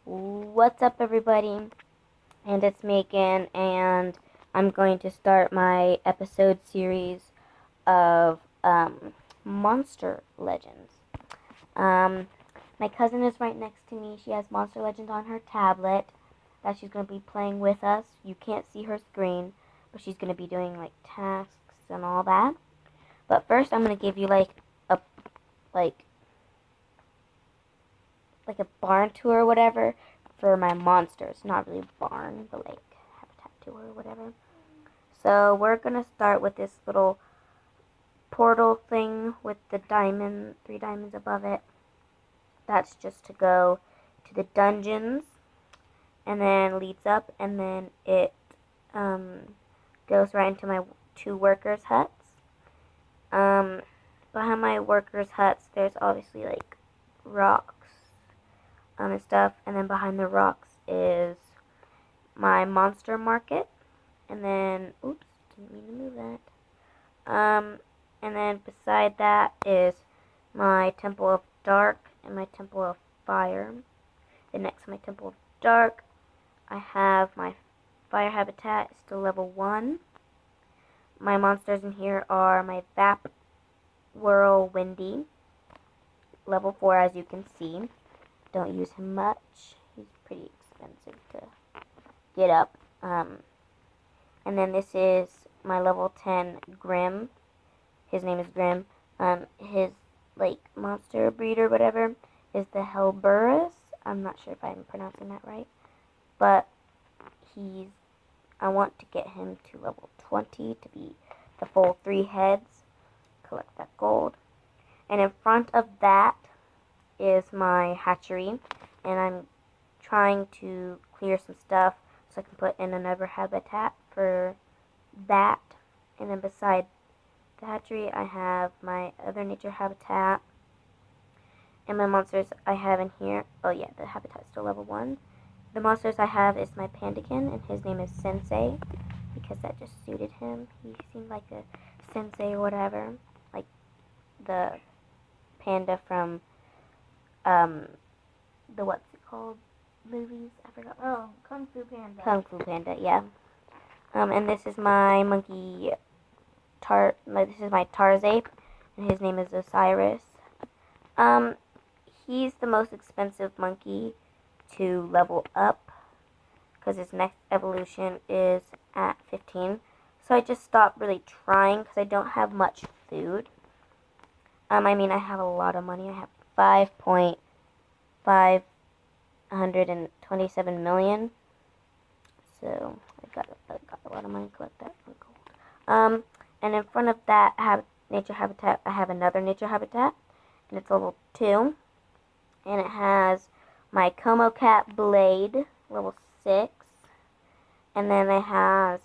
What's up, everybody? And it's Megan, and I'm going to start my episode series of Monster Legends. Um, my cousin is right next to me. She has Monster Legends on her tablet that she's going to be playing with us. You can't see her screen, but she's going to be doing like tasks and all that. But first, I'm going to give you a like like a barn tour or whatever for my monsters. Not really barn, but like habitat tour or whatever. So we're gonna start with this little portal thing with the diamond, 3 diamonds above it. That's just to go to the dungeons, and then leads up, and then it um, goes right into my 2 workers' huts. Behind my workers' huts, there's obviously like rocks and stuff, and then behind the rocks is my monster market, and then oops, didn't mean to move that. And then beside that is my Temple of Dark and my Temple of Fire. Then next to my Temple of Dark, I have my Fire Habitat, still level 1. My monsters in here are my Vap Whirlwindy, level 4 as you can see. Don't use him much. He's pretty expensive to get up. And then this is my level 10 Grim. His name is Grim. His like monster breed or whatever is the Helburus. I'm not sure if I'm pronouncing that right, but I want to get him to level 20 to be the full 3 heads. Collect that gold. And in front of that is my hatchery, and I'm trying to clear some stuff so I can put in another habitat for that. And then beside the hatchery, I have my other nature habitat, and my monsters I have in here. Oh yeah, the habitat's still level 1. The monsters I have is my pandakin, and his name is Sensei, because that just suited him. He seemed like a sensei or whatever, like the panda from the what's it called movies? I forgot. Oh, Kung Fu Panda. Kung Fu Panda, yeah. And this is my monkey this is my Tarzape, and his name is Osiris. Um, he's the most expensive monkey to level up because his next evolution is at 15. So I just stopped really trying because I don't have much food. I have a lot of money. I have 5.527 million. So I got a lot of money. Collect that for gold. And in front of that nature habitat, I have another nature habitat, and it's level 2, and it has my Como Cat Blade, level 6, and then it has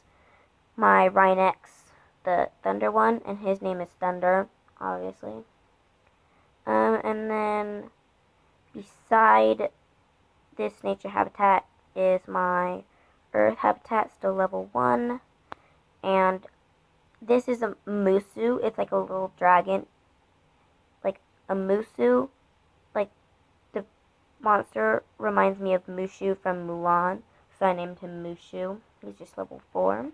my Rhinex, the Thunder one, and his name is Thunder, obviously. And then beside this nature habitat is my Earth habitat, still level 1, and this is a Musu. It's like a little dragon, like a Musu. Like the monster reminds me of Mushu from Mulan, so I named him Mushu. He's just level 4.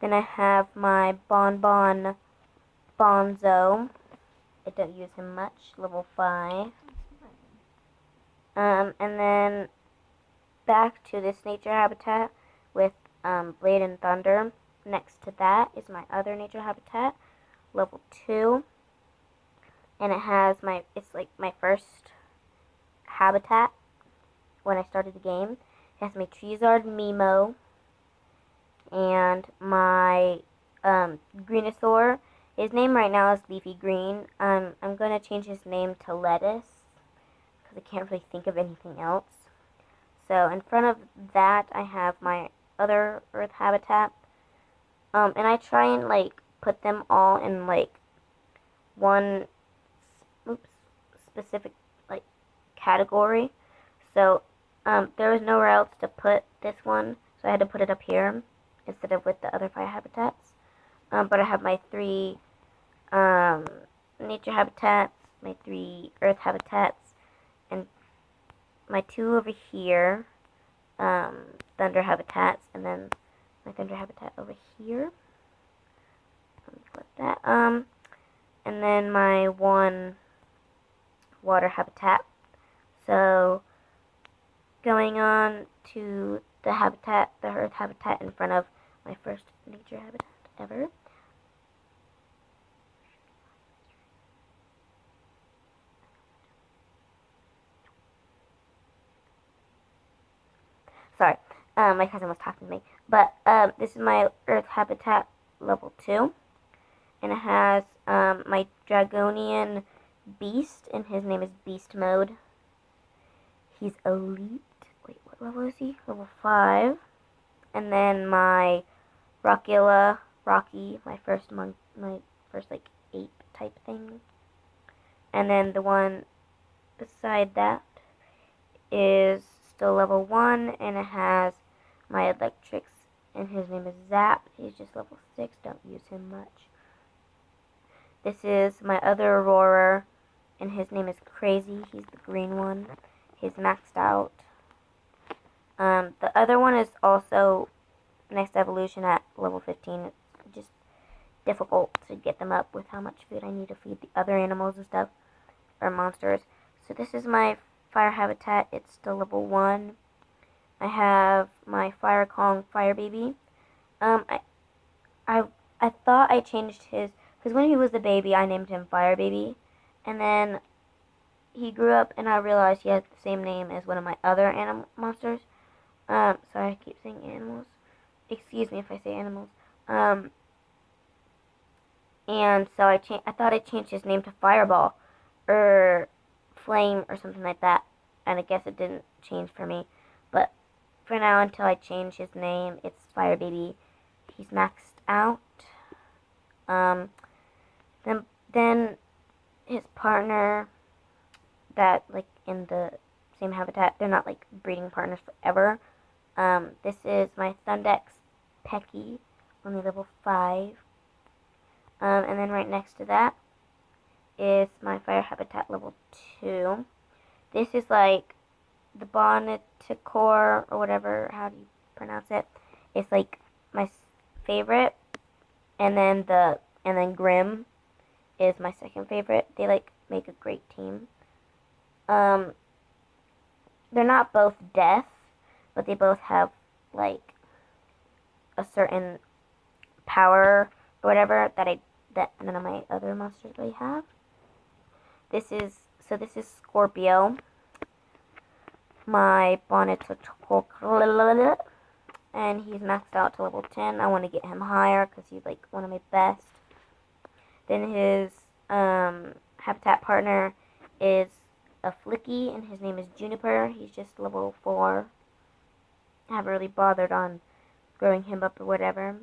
Then I have my Bonbon Bonzo. I don't use him much, level 5. And then back to this nature habitat with Blade and Thunder. Next to that is my other nature habitat, level 2. And it's like my first habitat when I started the game. It has my Treezard Mimo and my Greenasaur. His name right now is Leafy Green. I'm going to change his name to Lettuce because I can't really think of anything else. So in front of that, I have my other Earth habitat. And I try and like put them all in like one specific like category. So there was nowhere else to put this one, so I had to put it up here instead of with the other 5 habitats. But I have my 3 nature habitats, my 3 earth habitats, and my two over here, thunder habitats, and then my thunder habitat over here. Let me flip that. And then my one water habitat. So going on to the habitat, the earth habitat in front of my first nature habitat ever. Sorry, my cousin was talking to me. But this is my earth habitat level 2. And it has my dragonian beast, and his name is beast mode. He's elite. Wait, what level is he? Level 5. And then my Rocky, my first like ape type thing. And then the one beside that is still level 1, and it has my electrics, and his name is Zap. He's just level 6. Don't use him much. This is my other Aurora, and his name is Crazy. He's the green one. He's maxed out. The other one is also next evolution at level 15. It's just difficult to get them up with how much food I need to feed the other animals and stuff, or monsters. So this is my fire habitat. It's still level 1. I have my Fire Kong Fire Baby. I thought I changed his, because when he was a baby, I named him Fire Baby, and then he grew up, and I realized he has the same name as one of my other monsters. Sorry, I keep saying animals. Excuse me if I say animals. And so I thought I changed his name to Fireball, or Flame, or something like that, and I guess it didn't change for me. But for now, until I change his name, it's Fire Baby. He's maxed out. Then his partner, that like in the same habitat, they're not like breeding partners forever. This is my Thundex Pecky, only level 5. And then right next to that is my fire habitat level 2. This is like the Boniticor, or whatever, how do you pronounce it? It's like my favorite, and then Grim is my second favorite. They like make a great team. They're not both death, but they both have like a certain power or whatever that none of my other monsters really have. This is Scorpio, my Boniticor, and he's maxed out to level 10. I want to get him higher because he's like one of my best. Then his habitat partner is a Flicky, and his name is Juniper. He's just level 4. I haven't really bothered on growing him up or whatever.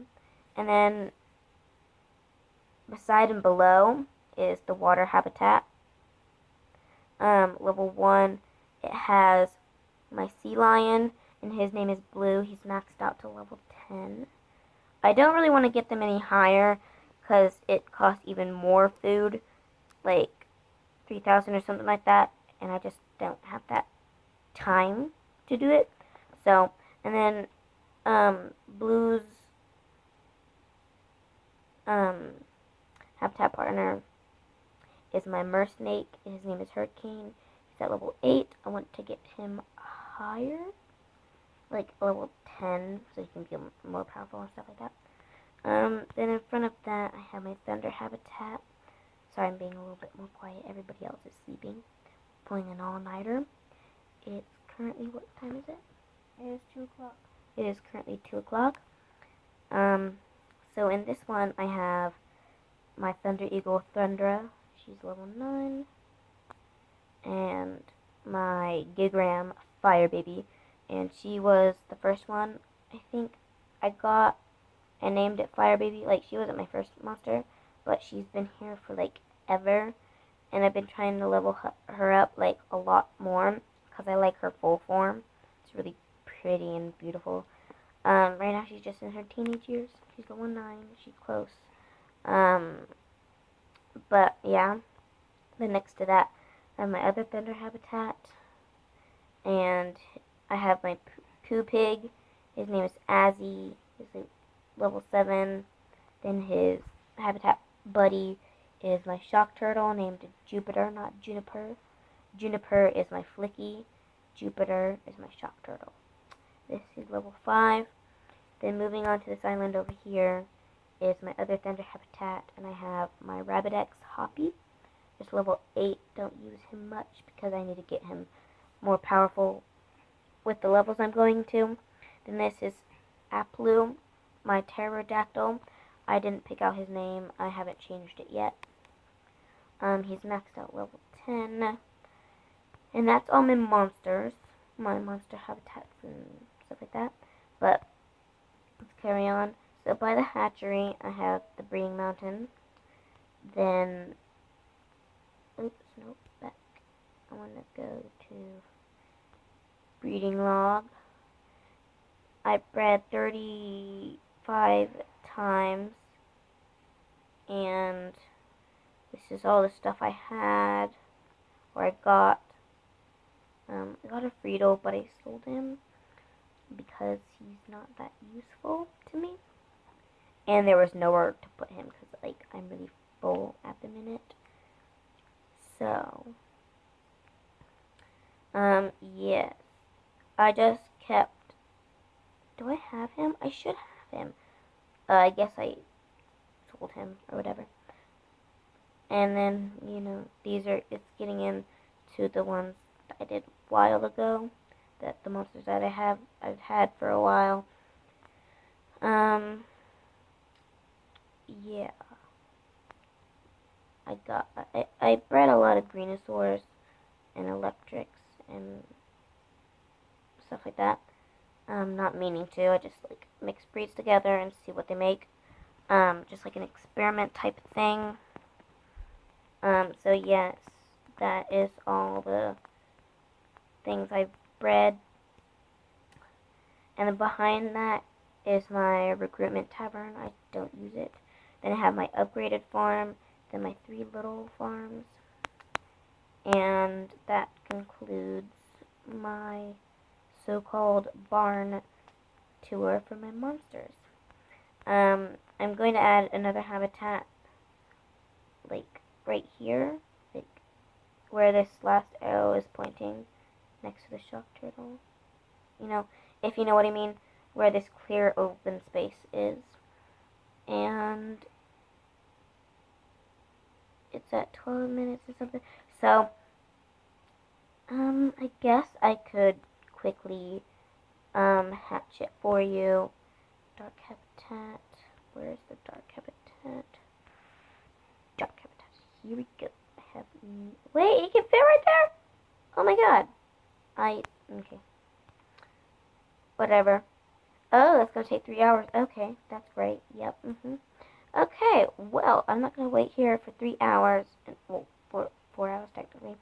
And then beside and below is the water habitat. Level 1, it has my sea lion, and his name is Blue. He's maxed out to level 10. I don't really want to get them any higher because it costs even more food, like 3,000 or something like that, and I just don't have that time to do it. So, and then Blue's habitat partner is my Mersnake. His name is Hurricane. He's at level 8. I want to get him higher, like level 10, so he can be more powerful and stuff like that. Then in front of that, I have my Thunder habitat. Sorry, I'm being a little bit more quiet. Everybody else is sleeping, pulling an all-nighter. It's currently, what time is it? It is 2 o'clock. It is currently 2 o'clock. So in this one, I have my Thunder Eagle Thundra. She's level 9. And my Gigram Fire Baby. And she was the first one, I think, I got and named it Fire Baby. Like, she wasn't my first monster, but she's been here for, like, ever. And I've been trying to level her up, like, a lot more because I like her full form. It's really pretty and beautiful. Right now she's just in her teenage years. She's level 9. She's close. But, yeah. Then next to that, I have my other Thunder habitat. And I have my poo pig. His name is Azzy. He's like level 7. Then his habitat buddy is my shock turtle named Jupiter, not Juniper. Juniper is my Flicky. Jupiter is my shock turtle. This is level 5. Then moving on to this island over here is my other thunder habitat, and I have my Rabbitex Hoppy. Just level 8. Don't use him much because I need to get him more powerful with the levels I'm going to. Then this is Aplu, my pterodactyl. I didn't pick out his name. I haven't changed it yet. He's maxed out level 10. And that's all my monsters. My monster habitats and stuff like that. But let's carry on. So by the hatchery, I have the breeding mountain. Then, oops, nope, back. I want to go to breeding log. I bred 35 times, and this is all the stuff I had, or I got. I got a Friedel, but I sold him because he's not that useful to me. And there was nowhere to put him because, like, I'm really full at the minute. So, yes. I just kept... Do I have him? I should have him. I guess I sold him or whatever. And then, you know, it's getting into the ones that I did a while ago. The monsters that I've had for a while. Yeah. I bred a lot of Greenosaurs and Electrics and stuff like that. Not meaning to. I just like mix breeds together and see what they make. Just like an experiment type thing. So yes, that is all the things I've bred. And then behind that is my recruitment tavern. I don't use it. Then I have my upgraded farm, then my 3 little farms. And that concludes my so-called barn tour for my monsters. I'm going to add another habitat, like right here, like where this last arrow is pointing, next to the shock turtle. You know, if you know what I mean, where this clear open space is. And it's at 12 minutes or something. So, I guess I could quickly, hatch it for you. Dark habitat. Where's the dark habitat? Dark habitat. Here we go. I have... Wait, you can fit right there? Oh my god. Okay. Whatever. Oh, that's gonna take 3 hours. Okay, that's great. Yep, Okay, well, I'm not gonna wait here for 3 hours, well, 4 hours technically,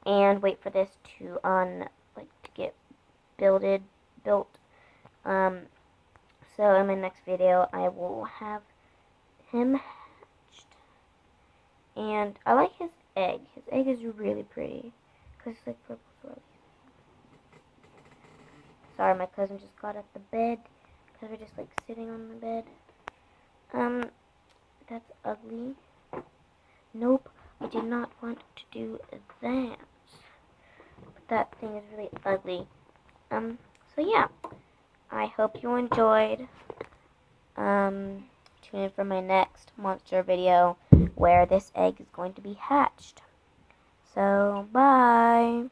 and wait for this to, to get built. So in my next video, I will have him hatched. And I like his egg. His egg is really pretty, because it's like purple swirly. Sorry, my cousin just got at the bed, because we're just, like, sitting on the bed. That's ugly. Nope, I did not want to do that. But that thing is really ugly. So yeah. I hope you enjoyed. Tune in for my next monster video where this egg is going to be hatched. So, bye!